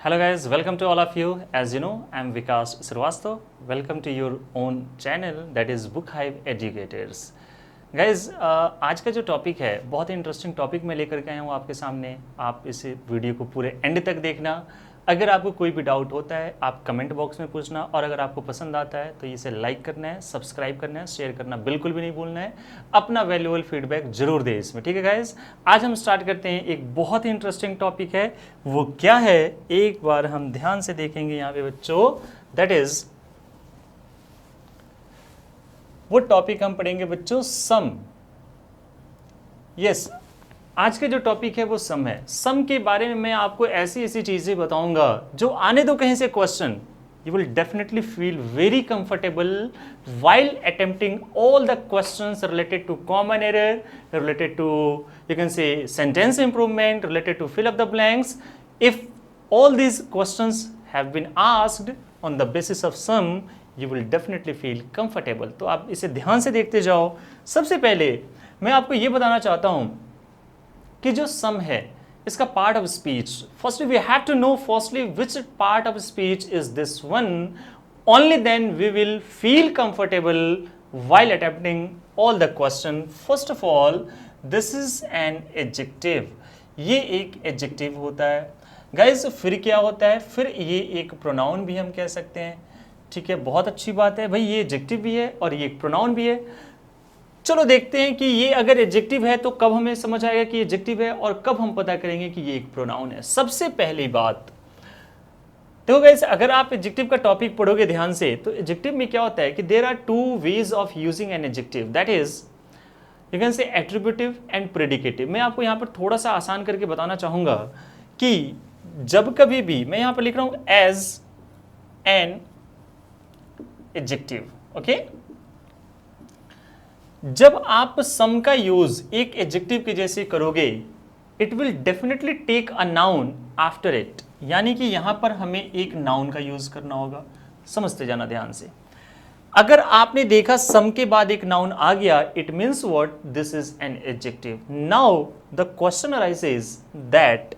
Hello guys, welcome to all of you. As you know, I'm Vikas Srivastava. Welcome to your own channel that is Book Hive Educators. Guys आज का जो topic है बहुत ही interesting topic मैं लेकर के आया हूँ आपके सामने। आप इस वीडियो को पूरे एंड तक देखना। अगर आपको कोई भी डाउट होता है आप कमेंट बॉक्स में पूछना, और अगर आपको पसंद आता है तो इसे लाइक करना है, सब्सक्राइब करना है, शेयर करना बिल्कुल भी नहीं भूलना है। अपना वैल्यूएबल फीडबैक जरूर दें इसमें, ठीक है गाइज। आज हम स्टार्ट करते हैं। एक बहुत ही इंटरेस्टिंग टॉपिक है, वो क्या है एक बार हम ध्यान से देखेंगे यहाँ पे बच्चों। दैट इज वो टॉपिक हम पढ़ेंगे बच्चों सम। यस, आज के जो टॉपिक है वो सम है। सम के बारे में मैं आपको ऐसी ऐसी चीजें बताऊंगा जो आने दो कहीं से question, you will definitely feel very comfortable while attempting all the questions related to common error, related to, you can say, sentence improvement, related to fill up the blanks. If all these questions have been asked on the basis of sum, you will definitely feel comfortable. तो आप इसे ध्यान से देखते जाओ। सबसे पहले मैं आपको ये बताना चाहता हूं कि जो सम है इसका part of speech, firstly we have to know firstly which part of speech is this one, only then we will feel comfortable while attempting all the question. First of all, this is an adjective. ये एक adjective होता है guys. फिर क्या होता है, फिर ये एक प्रोनाउन भी हम कह सकते हैं, ठीक है। बहुत अच्छी बात है भाई, ये एडजेक्टिव भी है और ये एक प्रोनाउन भी है। चलो देखते हैं कि ये अगर एडजेक्टिव है तो कब हमें समझ आएगा कि एडजेक्टिव है, और कब हम पता करेंगे कि ये एक प्रोनाउन है। सबसे पहली बात देखो गाइस, अगर आप एडजेक्टिव का टॉपिक पढ़ोगे ध्यान से तो एडजेक्टिव में क्या होता है कि there are two ways of using an adjective, that is you can say attributive and predicative. मैं आपको यहाँ पर थोड़ा सा आसान करके बताना चाहूंगा कि जब कभी भी मैं यहाँ पर लिख रहा हूं एज एन एडजेक्टिव, ओके, जब आप सम का यूज एक एडजेक्टिव के जैसे करोगे, it will definitely take a noun after it, यानी कि यहां पर हमें एक नाउन का यूज करना होगा। समझते जाना ध्यान से। अगर आपने देखा सम के बाद एक नाउन आ गया, it means what, this is an adjective. Now the question arises that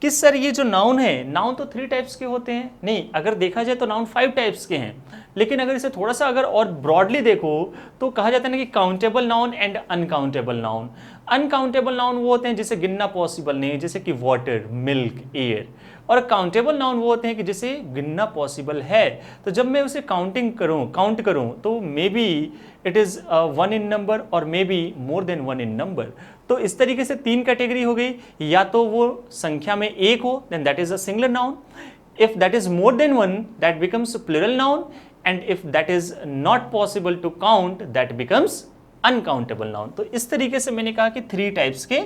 कि सर ये जो नाउन है, नाउन तो 3 टाइप्स के होते हैं। नहीं, अगर देखा जाए तो नाउन 5 टाइप्स के हैं, लेकिन अगर इसे थोड़ा सा अगर और ब्रॉडली देखो तो कहा जाता है ना कि countable noun and uncountable noun. Uncountable noun वो होते हैं जिसे गिनना पॉसिबल नहीं है, जैसे कि वाटर, मिल्क, एयर। और काउंटेबल नाउन वो होते हैं कि जिसे गिनना पॉसिबल है। तो जब मैं उसे काउंट करूं तो maybe it is 1 in number और maybe more than 1 in number. तो इस तरीके से 3 कैटेगरी हो गई, या तो वो संख्या में एक हो, then that is a singular noun. If that is more than 1, that becomes plural noun, and if that is not possible to count, that becomes uncountable noun. तो इस तरीके से मैंने कहा कि 3 टाइप्स के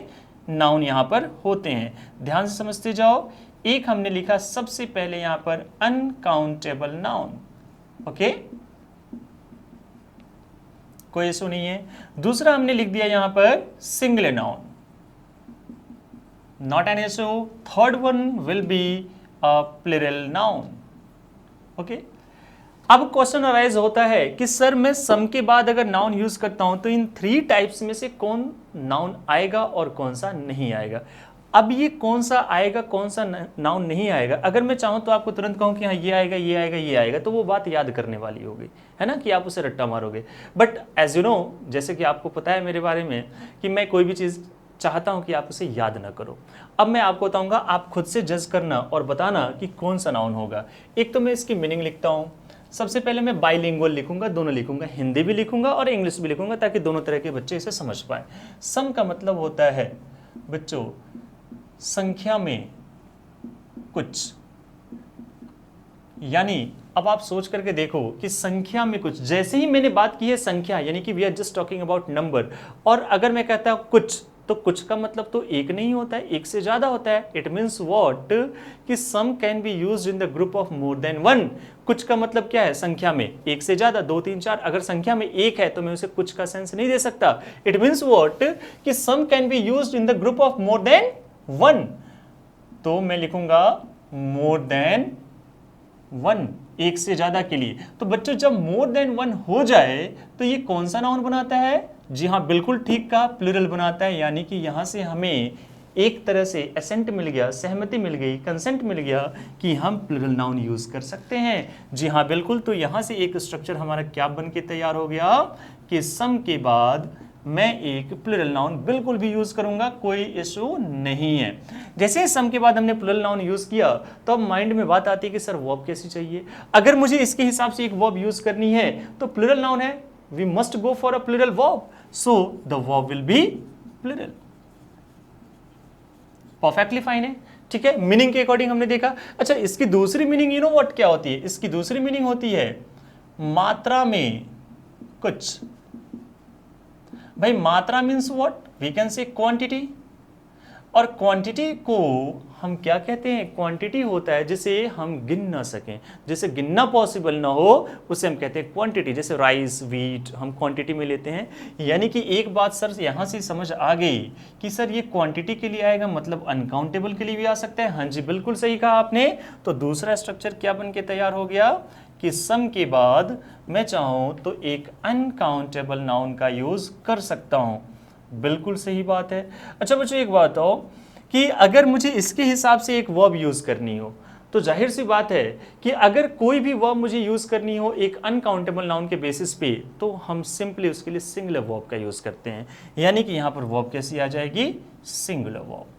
नाउन यहां पर होते हैं। ध्यान से समझते जाओ। एक हमने लिखा सबसे पहले यहां पर अनकाउंटेबल नाउन, ओके, कोई इशू नहीं है। दूसरा हमने लिख दिया यहां पर singular noun, not an issue. Third one will be a plural noun, okay. अब क्वेश्चन अराइज होता है कि सर मैं सम के बाद अगर नाउन यूज करता हूं तो इन 3 टाइप्स में से कौन नाउन आएगा और कौन सा नहीं आएगा। अब ये कौन सा आएगा कौन सा नाउन नहीं आएगा, अगर मैं चाहूं तो आपको तुरंत कहूं कि हाँ ये आएगा ये आएगा ये आएगा, तो वो बात याद करने वाली होगी, है ना, कि आप उसे रट्टा मारोगे। बट एज यू नो, जैसे कि आपको पता है मेरे बारे में कि मैं कोई भी चीज़ चाहता हूं कि आप उसे याद ना करो। अब मैं आपको बताऊंगा, आप खुद से जज करना और बताना कि कौन सा नाउन होगा। एक तो मैं इसकी मीनिंग लिखता हूं। सबसे पहले मैं बाइलिंगुअल लिखूंगा, दोनों लिखूंगा, हिंदी भी लिखूंगा और इंग्लिश भी लिखूंगा, ताकि दोनों तरह के बच्चे इसे समझ पाए। सम का मतलब होता है बच्चों संख्या में कुछ, यानी अब आप सोच करके देखो कि संख्या में कुछ। जैसे ही मैंने बात की है संख्या, यानी कि we are just talking about number, और अगर मैं कहता हूं कुछ, तो कुछ का मतलब तो एक नहीं होता है, एक से ज्यादा होता है। इट मीन्स व्हाट कि some can be used in the group of more than 1। कुछ का मतलब क्या है, संख्या में एक से ज्यादा, 2 3 4। अगर संख्या में एक है तो मैं उसे कुछ का सेंस नहीं दे सकता। इट मीन्स व्हाट कि some can be used in the group of more than 1, तो मैं लिखूंगा मोर देन 1, एक से ज्यादा के लिए। तो बच्चों जब मोर देन 1 हो जाए तो ये कौन सा नाउन बनाता है, जी हाँ बिल्कुल ठीक कहा, प्लूरल बनाता है। यानी कि यहां से हमें एक तरह से एसेंट मिल गया, सहमति मिल गई, कंसेंट मिल गया कि हम प्लूरल नाउन यूज कर सकते हैं। जी हाँ बिल्कुल, तो यहां से एक स्ट्रक्चर हमारा क्या बन के तैयार हो गया कि सम के बाद मैं एक प्लूरल नाउन बिल्कुल भी यूज करूंगा, कोई इशू नहीं है। जैसे सम के बाद हमने प्लूरल नाउन यूज किया तो अब माइंड में बात आती है कि सर वर्ब कैसी चाहिए। अगर मुझे इसके हिसाब से एक वर्ब यूज करनी है तो प्लूरल नाउन है, we must go for a plural verb, so the verb will be plural. Perfectly fine है, ठीक है। मीनिंग के अकॉर्डिंग हमने देखा। अच्छा, इसकी दूसरी मीनिंग यू नो व्हाट क्या होती है? इसकी दूसरी मीनिंग होती है मात्रा में कुछ। भाई मात्रा means what? We can say quantity, और क्वांटिटी को हम क्या कहते हैं? क्वांटिटी होता है जिसे हम गिन ना सकें, जिसे गिनना पॉसिबल ना हो, उसे हम कहते हैं क्वांटिटी। जैसे राइस, व्हीट हम क्वांटिटी में लेते हैं। यानी कि एक बात सर यहाँ से समझ आ गई कि सर ये क्वांटिटी के लिए आएगा, मतलब अनकाउंटेबल के लिए भी आ सकता है। हाँ जी बिल्कुल सही कहा आपने। तो दूसरा स्ट्रक्चर क्या बन के तैयार हो गया कि सम के बाद मैं चाहूं तो एक अनकाउंटेबल नाउन का यूज कर सकता हूं। बिल्कुल सही बात है। अच्छा बच्चों एक बात हो कि अगर मुझे इसके हिसाब से एक वर्ब यूज करनी हो तो जाहिर सी बात है कि अगर कोई भी वर्ब मुझे यूज करनी हो एक अनकाउंटेबल नाउन के बेसिस पे, तो हम सिंपली उसके लिए सिंगुलर वर्ब का यूज करते हैं। यानी कि यहां पर वर्ब कैसी आ जाएगी? Singular verb.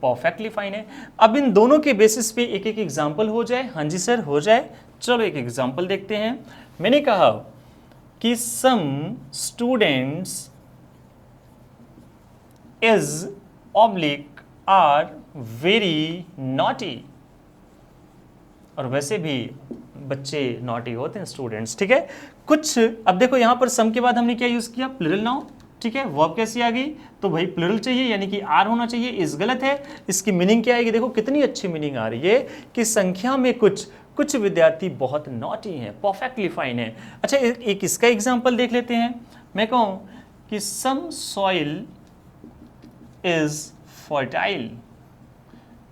परफेक्टली फाइन है। अब इन दोनों के बेसिस पे एक एक एग्जांपल हो जाए। हाँ जी सर हो जाए। चलो एक एग्जांपल देखते हैं। मैंने कहा कि some students is oblique are very naughty. और वैसे भी बच्चे नॉटी होते हैं, स्टूडेंट्स, ठीक है। कुछ अब देखो यहां पर सम के बाद हमने क्या यूज किया? प्लूरल नाउन, ठीक है। वर्ब कैसी आ गई? तो भाई प्लूरल चाहिए, यानी कि आर होना चाहिए। इस गलत है। इसकी मीनिंग क्या आएगी? देखो कितनी अच्छी मीनिंग आ रही है कि संख्या में कुछ विद्यार्थी बहुत नॉटी हैं। परफेक्टली फाइन है। अच्छा एक इसका एग्जांपल देख लेते हैं। मैं कहूं कि सम सॉइल इज फर्टाइल।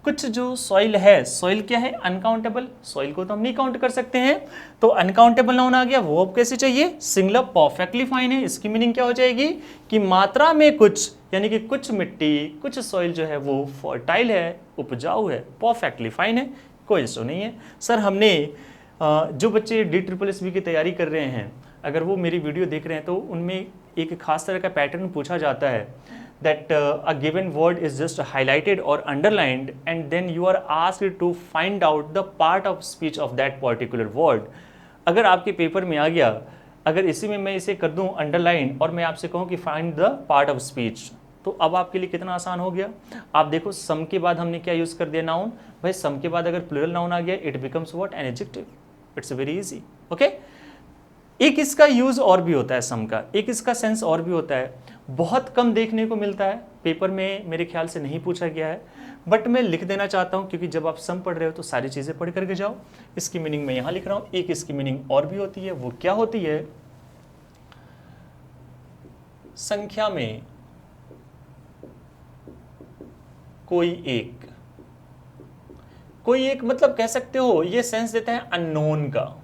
कुछ जो सॉइल है, सॉइल क्या है? अनकाउंटेबल। सॉइल को तो हम नहीं काउंट कर सकते हैं, तो अनकाउंटेबल नाउन आ गया। वर्ब कैसे चाहिए? सिंगुलर। परफेक्टली फाइन है। इसकी मीनिंग क्या हो जाएगी कि मात्रा में कुछ, यानी कि कुछ मिट्टी, कुछ सॉइल जो है वो फर्टाइल है, उपजाऊ है। परफेक्टली फाइन है, कोई इशू नहीं है। सर हमने जो बच्चे DSSB की तैयारी कर रहे हैं, अगर वो मेरी वीडियो देख रहे हैं तो उनमें एक खास तरह का पैटर्न पूछा जाता है that a given word is just highlighted or underlined and then you are asked to find out the part of speech of that particular word. अगर आपके पेपर में आ गया, अगर इसी में मैं इसे कर दूं अंडरलाइन और मैं आपसे कहूं कि find the part of speech, तो अब आपके लिए कितना आसान हो गया। आप देखो सम के बाद हमने क्या यूज कर दिया? नाउन। भाई सम के बाद अगर प्लूरल नाउन आ गया, it becomes what? An adjective. It's very easy. Okay. एक इसका यूज और भी होता है सम का, एक इसका सेंस और भी होता है, बहुत कम देखने को मिलता है, पेपर में मेरे ख्याल से नहीं पूछा गया है, बट मैं लिख देना चाहता हूं क्योंकि जब आप सम पढ़ रहे हो तो सारी चीजें पढ़ करके जाओ। इसकी मीनिंग मैं यहां लिख रहा हूं। एक इसकी मीनिंग और भी होती है, वो क्या होती है? संख्या में कोई एक मतलब कह सकते हो ये सेंस देता है अननोन का।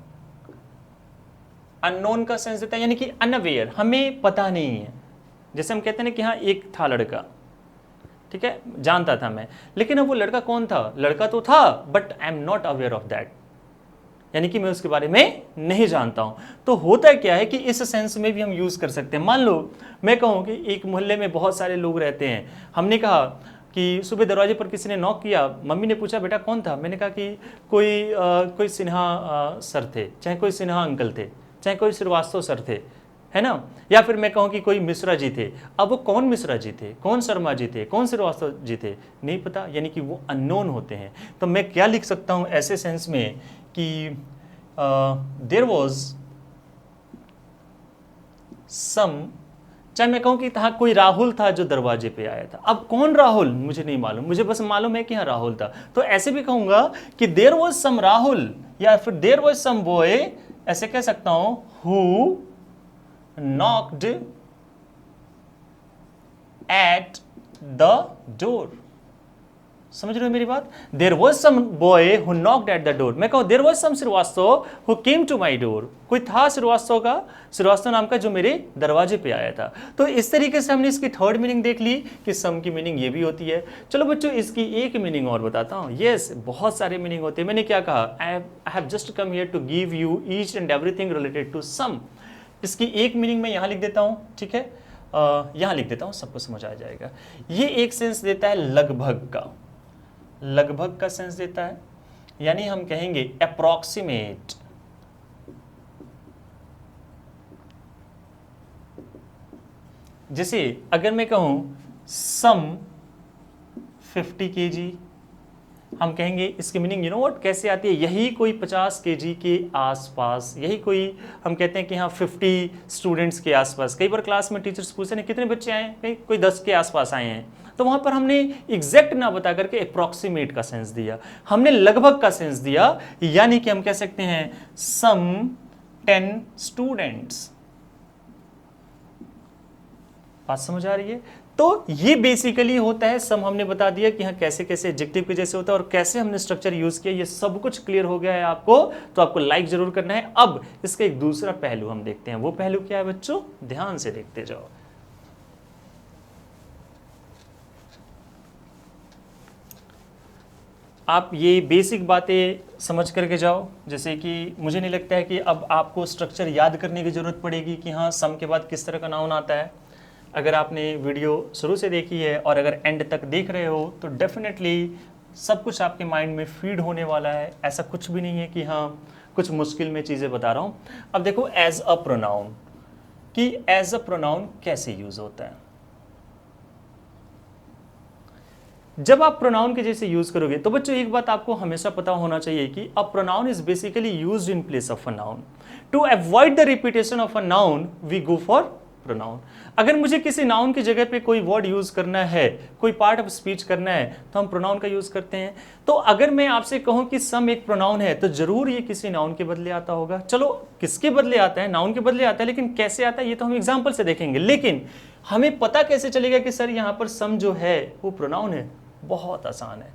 अननोन का सेंस देता है, यानी कि अनअवेयर, हमें पता नहीं है। जैसे हम कहते हैं ना कि हाँ एक था लड़का, ठीक है, जानता था मैं, लेकिन अब वो लड़का कौन था? लड़का तो था but I am not aware of that, यानी कि मैं उसके बारे में नहीं जानता हूं। तो होता क्या है कि इस सेंस में भी हम यूज कर सकते हैं। मान लो मैं कहूं कि एक मोहल्ले में बहुत सारे लोग रहते हैं, हमने कहा कि सुबह दरवाजे पर किसी ने नॉक किया, मम्मी ने पूछा बेटा कौन था? मैंने कहा कि कोई सिन्हा सर थे, चाहे कोई सिन्हा अंकल थे, चाहे कोई श्रीवास्तव सर थे, है ना। या फिर मैं कहूं कि कोई मिश्रा जी थे। अब वो कौन मिश्रा जी थे, कौन शर्मा जी थे, कौन श्रीवास्तव जी थे, नहीं पता, यानी कि वो अननोन होते हैं। तो मैं क्या लिख सकता हूं ऐसे सेंस में कि देयर वॉज सम, चाहे मैं कहूं कि हाँ कोई राहुल था जो दरवाजे पे आया था। अब कौन राहुल मुझे नहीं मालूम, मुझे बस मालूम है कि हाँ राहुल था। तो ऐसे भी कहूंगा कि देयर वॉज सम राहुल, या फिर देयर वॉज सम बॉय, ऐसे कह सकता हूं who knocked at the door। समझ रहे हो मेरी बात? There was some boy who knocked at the door, मैं कहूँ there was some Srivastava who came to my door, कोई था श्रीवास्तव नाम का जो मेरे दरवाजे पे आया था। तो इस तरीके से हमने इसकी थर्ड मीनिंग देख ली कि सम की मीनिंग ये भी होती है। चलो बच्चों इसकी एक मीनिंग और बताता हूँ। यस, बहुत सारे मीनिंग होते हैं। मैंने क्या कहा, I have just come here to give you each and everything related to some. इसकी एक मीनिंग मैं यहाँ लिख देता हूँ, ठीक है, यहाँ लिख देता हूँ, सबको समझ आ जाएगा। ये एक सेंस देता है लगभग का, लगभग का सेंस देता है, यानी हम कहेंगे अप्रॉक्सीमेट। जैसे अगर मैं कहूं सम 50 kg, हम कहेंगे इसकी मीनिंग यू नो व्हाट कैसे आती है, यही कोई 50 kg के आसपास, यही कोई, हम कहते हैं कि हाँ 50 स्टूडेंट्स के आसपास। कई बार क्लास में टीचर्स पूछते हैं कितने बच्चे आए हैं, कोई 10 के आसपास आए हैं, तो वहां पर हमने एग्जैक्ट ना बता करके अप्रॉक्सीमेट का सेंस दिया, हमने लगभग का सेंस दिया, यानी कि हम कह सकते हैं सम 10 स्टूडेंट्स। बात समझ आ रही है? तो ये बेसिकली होता है सम। हमने बता दिया कि हाँ कैसे कैसे एडजेक्टिव के जैसे होता है और कैसे हमने स्ट्रक्चर यूज किया, ये सब कुछ क्लियर हो गया है आपको, तो आपको लाइक जरूर करना है। अब इसका एक दूसरा पहलू हम देखते हैं, वो पहलू क्या है बच्चों, ध्यान से देखते जाओ। आप ये बेसिक बातें समझ करके जाओ, जैसे कि मुझे नहीं लगता है कि अब आपको स्ट्रक्चर याद करने की जरूरत पड़ेगी कि हाँ सम के बाद किस तरह का नाउन आता है। अगर आपने वीडियो शुरू से देखी है और अगर एंड तक देख रहे हो तो डेफिनेटली सब कुछ आपके माइंड में फीड होने वाला है। ऐसा कुछ भी नहीं है कि हाँ कुछ मुश्किल में चीज़ें बता रहा हूँ। अब देखो एज अ प्रोनाउन, कि एज अ प्रोनाउन कैसे यूज होता है। जब आप प्रोनाउन के जैसे यूज करोगे तो बच्चों एक बात आपको हमेशा पता होना चाहिए कि a pronoun is basically used in place of a noun. To avoid the repetition of a noun we go for pronoun. अगर मुझे किसी नाउन की जगह पे कोई वर्ड यूज करना है, कोई पार्ट ऑफ स्पीच करना है, तो हम प्रोनाउन का यूज करते हैं। तो अगर मैं आपसे कहूं कि सम एक प्रोनाउन है तो जरूर ये किसी नाउन के बदले आता होगा। चलो किसके बदले आता है, नाउन के बदले आता है, लेकिन कैसे आता है ये तो हम एग्जाम्पल से देखेंगे। लेकिन हमें पता कैसे चलेगा कि सर यहां पर सम जो है वो प्रोनाउन है? बहुत आसान है।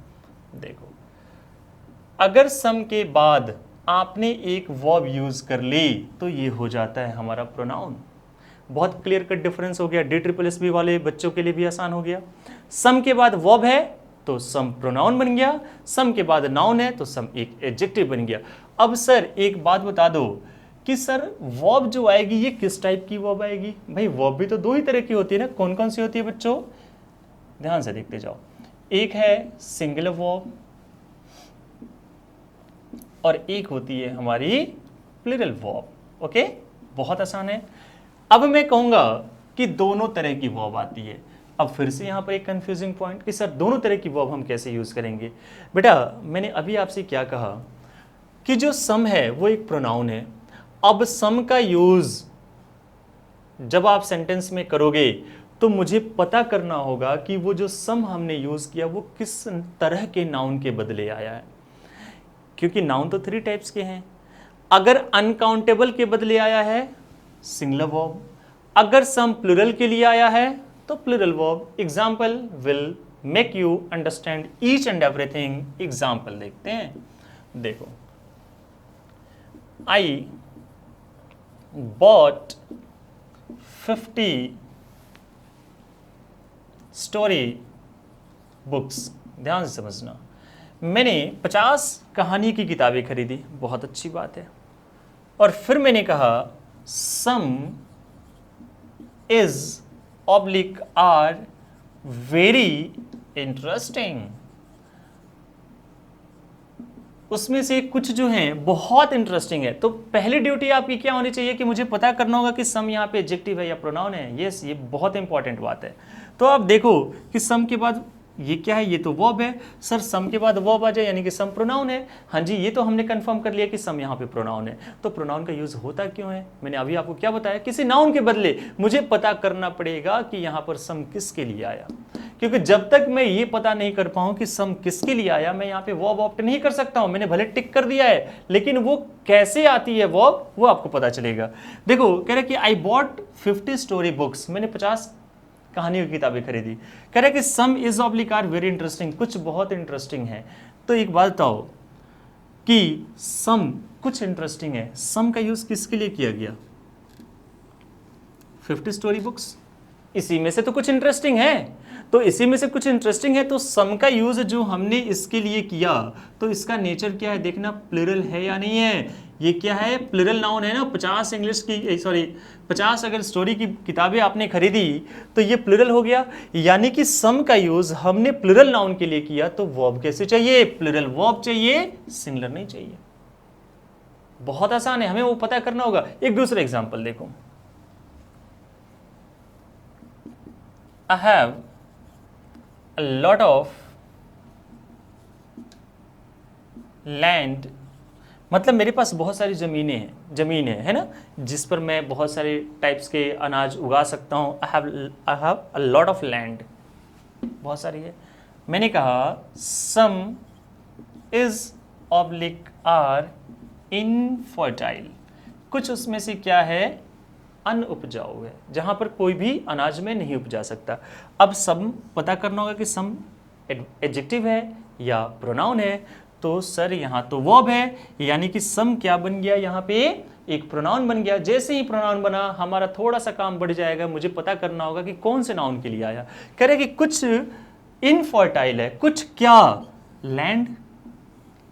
देखो अगर सम के बाद आपने एक वर्ब यूज कर ली तो ये हो जाता है हमारा प्रोनाउन। बहुत क्लियर कट डिफरेंस हो गया। DSSB वाले बच्चों के लिए भी आसान हो गया। सम के बाद वर्ब है तो सम प्रोनाउन बन गया, सम के बाद नाउन है तो सम एक एडजेक्टिव बन गया। अब सर एक बात बता दो कि सर वर्ब जो आएगी ये किस टाइप की वर्ब आएगी? भाई वर्ब भी तो दो ही तरह की होती है ना। कौन कौन सी होती है बच्चों? ध्यान से देखते जाओ। एक है सिंगुलर वर्ब और एक होती है हमारी प्लूरल वर्ब। ओके, बहुत आसान है। अब मैं कहूंगा कि दोनों तरह की वर्ब आती है। अब फिर से यहां पर एक कंफ्यूजिंग पॉइंट कि सर दोनों तरह की वर्ब हम कैसे यूज करेंगे? बेटा मैंने अभी आपसे क्या कहा कि जो सम है वो एक प्रोनाउन है। अब सम का यूज जब आप सेंटेंस में करोगे तो मुझे पता करना होगा कि वो जो सम हमने यूज किया वो किस तरह के नाउन के बदले आया है, क्योंकि नाउन तो 3 टाइप्स के हैं। अगर अनकाउंटेबल के बदले आया है सिंगुलर वर्ब, अगर सम प्लूरल के लिए आया है तो plural verb. Example will make you understand each and everything. Example देखते हैं। देखो आई बॉट 50 स्टोरी बुक्स। ध्यान से समझना, मैंने 50 कहानी की किताबें खरीदी, बहुत अच्छी बात है। और फिर मैंने कहा some is oblique are very interesting. उसमें से कुछ जो हैं बहुत इंटरेस्टिंग है। तो पहली ड्यूटी आपकी क्या होनी चाहिए कि मुझे पता करना होगा कि सम यहाँ पे एडजेक्टिव है या प्रोनाउन है। यस, ये बहुत इंपॉर्टेंट बात है। तो आप देखो कि सम के बाद ये क्या है, ये तो वर्ब है। सर सम के बाद वर्ब आ जाए यानी कि सम प्रोनाउन है। हाँ जी, ये तो हमने कंफर्म कर लिया कि सम यहाँ पे प्रोनाउन है। तो प्रोनाउन का यूज होता क्यों है? मैंने अभी आपको क्या बताया, किसी नाउन के बदले मुझे पता करना पड़ेगा कि यहाँ पर सम किसके लिए आया, क्योंकि जब तक मैं ये पता नहीं कर पाऊं कि सम किसके लिए आया मैं यहाँ पे वर्ब ऑप्ट नहीं कर सकता हूं। मैंने भले टिक कर दिया है लेकिन वो कैसे आती है वर्ब वो आपको पता चलेगा। देखो कह रहा कि आई बॉट 50 स्टोरी बुक्स। मैंने 50 कहानियों की किताबें खरीदी। कह रहे कि some is oblique are very interesting, कुछ बहुत इंटरेस्टिंग है। तो एक बात बताओ कि सम कुछ इंटरेस्टिंग है, सम का यूज किसके लिए किया गया? 50 स्टोरी बुक्स, इसी में से तो कुछ इंटरेस्टिंग है। तो इसी में से कुछ इंटरेस्टिंग है, तो सम का यूज जो हमने इसके लिए किया, तो इसका नेचर क्या है देखना, प्लूरल है या नहीं है। ये क्या है, प्लूरल नाउन है ना। 50 इंग्लिश की 50 अगर स्टोरी की किताबें आपने खरीदी तो ये प्लूरल हो गया, यानी कि सम का यूज हमने प्लूरल नाउन के लिए किया। तो वर्ब कैसे चाहिए, प्लूरल वर्ब चाहिए, सिंगुलर नहीं चाहिए। बहुत आसान है, हमें वो पता करना होगा। एक दूसरा एग्जांपल देखो, I have a lot of land, मतलब मेरे पास बहुत सारी जमीन है ना, जिस पर मैं बहुत सारे टाइप्स के अनाज उगा सकता हूँ। I have a lot of land, बहुत सारी है। मैंने कहा some is oblique are infertile, कुछ उसमें से क्या है, अनउपजाऊ है, जहां पर कोई भी अनाज में नहीं उपजा सकता। अब सम पता करना होगा कि सम एडजेक्टिव है या प्रोनाउन है। तो सर यहाँ तो वर्ब है, यानी कि सम क्या बन गया, यहाँ पे एक प्रोनाउन बन गया। जैसे ही प्रोनाउन बना हमारा थोड़ा सा काम बढ़ जाएगा, मुझे पता करना होगा कि कौन से नाउन के लिए आया। कह रहे कि कुछ इनफर्टाइल है, कुछ क्या,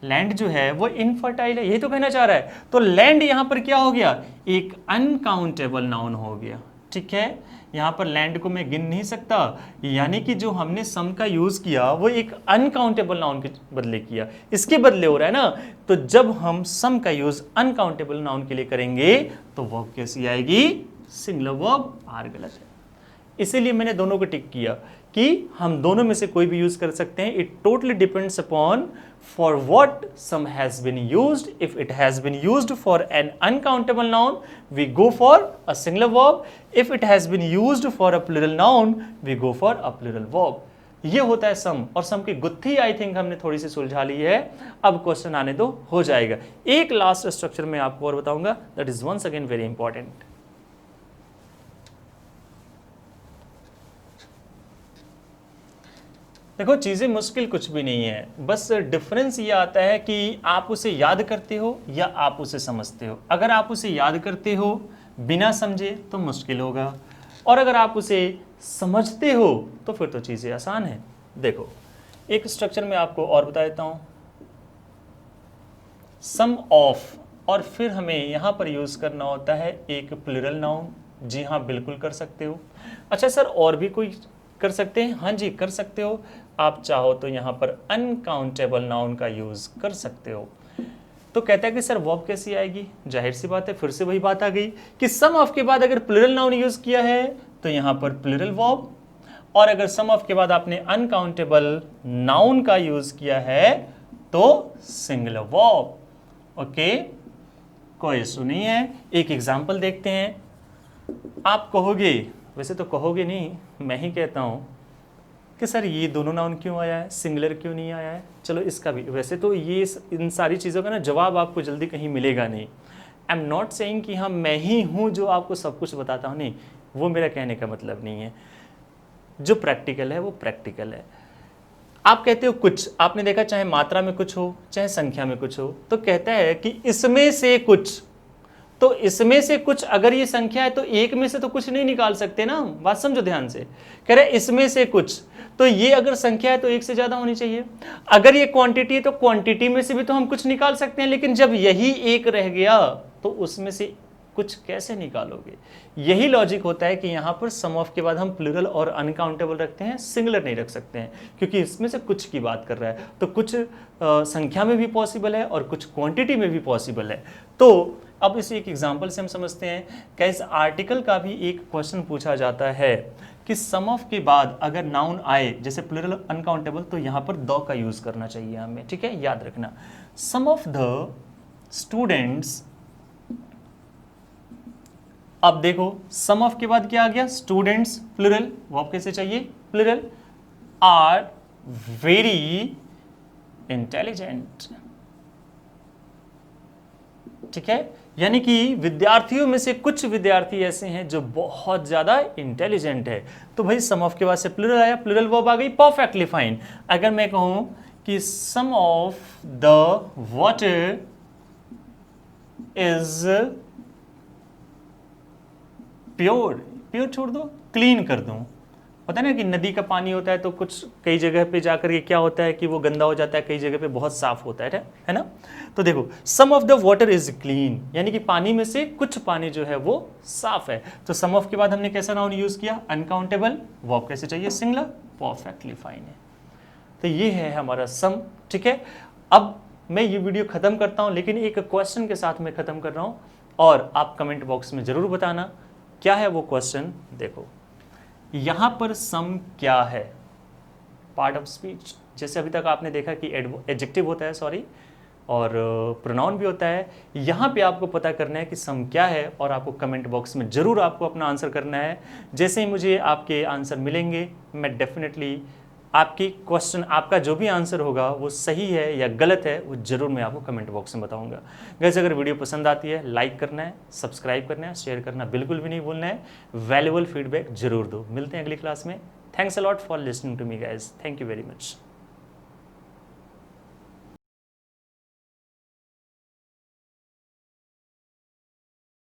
लैंड जो है वो इनफर्टाइल है, यही तो कहना चाह रहा है। तो लैंड यहां पर क्या हो गया, एक अनकाउंटेबल नाउन हो गया। ठीक है, यहां पर लैंड को मैं गिन नहीं सकता, यानी कि जो हमने सम का यूज किया वो एक अनकाउंटेबल नाउन के बदले किया, इसके बदले हो रहा है ना। तो जब हम सम का यूज अनकाउंटेबल नाउन के लिए करेंगे तो वर्ब कैसी आएगी, सिंगुलर वर्ब। आर गलत है, इसीलिए मैंने दोनों को टिक किया कि हम दोनों में से कोई भी यूज कर सकते हैं। It totally depends upon for what sum has been used. If it has been used for an uncountable noun, we go for a singular verb. If it has been used for a plural noun, we go for a plural verb. ये होता है सम, और सम की गुत्थी I think हमने थोड़ी सी सुलझा ली है। अब क्वेश्चन आने दो, हो जाएगा। एक लास्ट स्ट्रक्चर में आपको और बताऊंगा, that is once again very important. देखो चीज़ें मुश्किल कुछ भी नहीं है, बस डिफरेंस ये आता है कि आप उसे याद करते हो या आप उसे समझते हो। अगर आप उसे याद करते हो बिना समझे तो मुश्किल होगा, और अगर आप उसे समझते हो तो फिर तो चीज़ें आसान है। देखो एक स्ट्रक्चर में आपको और बता देता हूँ, सम ऑफ, और फिर हमें यहाँ पर यूज़ करना होता है एक प्लूरल नाउन। जी हाँ बिल्कुल कर सकते हो। अच्छा सर और भी कोई कर सकते हैं? हाँ जी कर सकते हो, आप चाहो तो यहाँ पर अनकाउंटेबल नाउन का यूज कर सकते हो। तो कहता है कि सर वर्ब कैसी आएगी, जाहिर सी बात है फिर से वही बात आ गई कि सम ऑफ के बाद अगर प्लूरल नाउन यूज किया है तो यहाँ पर प्लूरल वर्ब, और अगर सम ऑफ के बाद आपने अनकाउंटेबल नाउन का यूज किया है तो सिंगुलर वर्ब। ओके, कोई इशू नहीं है। एक एग्जाम्पल देखते हैं। आप कहोगे, वैसे तो कहोगे नहीं, मैं ही कहता हूँ कि सर ये दोनों नाउन क्यों आया है, सिंगुलर क्यों नहीं आया है। चलो इसका भी, वैसे तो ये इन सारी चीज़ों का ना जवाब आपको जल्दी कहीं मिलेगा नहीं। आई एम नॉट सेइंग कि हाँ मैं ही हूँ जो आपको सब कुछ बताता हूँ, नहीं, वो मेरा कहने का मतलब नहीं है। जो प्रैक्टिकल है वो प्रैक्टिकल है। आप कहते हो कुछ, आपने देखा चाहे मात्रा में कुछ हो चाहे संख्या में कुछ हो, तो कहता है कि इसमें से कुछ, तो इसमें से कुछ अगर ये संख्या है तो एक में से तो कुछ नहीं निकाल सकते ना, बात समझो ध्यान से। कह रहे इसमें से कुछ, तो ये अगर संख्या है तो एक से ज्यादा होनी चाहिए। अगर ये क्वांटिटी है तो क्वांटिटी में से भी तो हम कुछ निकाल सकते हैं, लेकिन जब यही एक रह गया तो उसमें से कुछ कैसे निकालोगे। यही लॉजिक होता है कि यहां पर सम ऑफ के बाद हम प्लूरल और अनकाउंटेबल रखते हैं, सिंगुलर नहीं रख सकते हैं, क्योंकि इसमें से कुछ की बात कर रहा है। तो कुछ संख्या में भी पॉसिबल है और कुछ क्वांटिटी में भी पॉसिबल है। तो अब इस एक एग्जांपल से हम समझते हैं कि इस आर्टिकल का भी एक क्वेश्चन पूछा जाता है कि सम ऑफ के बाद अगर नाउन आए जैसे प्लूरल अनकाउंटेबल, तो यहां पर द का यूज करना चाहिए हमें। ठीक है, याद रखना। सम ऑफ द स्टूडेंट्स, अब देखो सम ऑफ के बाद क्या आ गया, स्टूडेंट्स प्लूरल, वर्ब कैसे चाहिए, प्लूरल, आर वेरी इंटेलिजेंट। ठीक है, यानी कि विद्यार्थियों में से कुछ विद्यार्थी ऐसे हैं जो बहुत ज्यादा इंटेलिजेंट है। तो भाई सम ऑफ के बाद से प्लूरल आया, प्लूरल वर्ब आ गई, परफेक्टली फाइन। अगर मैं कहूं कि some of the water is pure, pure छोड़ दो, क्लीन कर दूं। पता है ना कि नदी का पानी होता है तो कुछ कई जगह पे जाकर के क्या होता है कि वो गंदा हो जाता है, कई जगह पे बहुत साफ होता है ना। तो देखो some of the water is clean, यानी कि पानी में से कुछ पानी जो है वो साफ है। तो सम ऑफ के बाद हमने कैसा नाउन यूज किया, अनकाउंटेबल, वर्ब कैसे चाहिए, सिंगुलर, परफेक्टली फाइन है। तो ये है हमारा सम, ठीक है। अब मैं ये वीडियो खत्म करता हूं, लेकिन एक क्वेश्चन के साथ मैं खत्म कर रहा हूं और आप कमेंट बॉक्स में जरूर बताना क्या है वो क्वेश्चन। देखो यहां पर सम क्या है, पार्ट ऑफ स्पीच। जैसे अभी तक आपने देखा कि एडजेक्टिव होता है, सॉरी, और प्रोनाउन भी होता है। यहां पे आपको पता करना है कि सम क्या है और आपको कमेंट बॉक्स में जरूर आपको अपना आंसर करना है। जैसे ही मुझे आपके आंसर मिलेंगे मैं डेफिनेटली आपकी क्वेश्चन, आपका जो भी आंसर होगा वो सही है या गलत है वो जरूर मैं आपको कमेंट बॉक्स में बताऊंगा। गाइस अगर वीडियो पसंद आती है लाइक करना है, सब्सक्राइब करना है, शेयर करना बिल्कुल भी नहीं भूलना है, वैल्यूएबल फीडबैक जरूर दो। मिलते हैं अगली क्लास में। Thanks a lot for listening to me guys, thank you very much.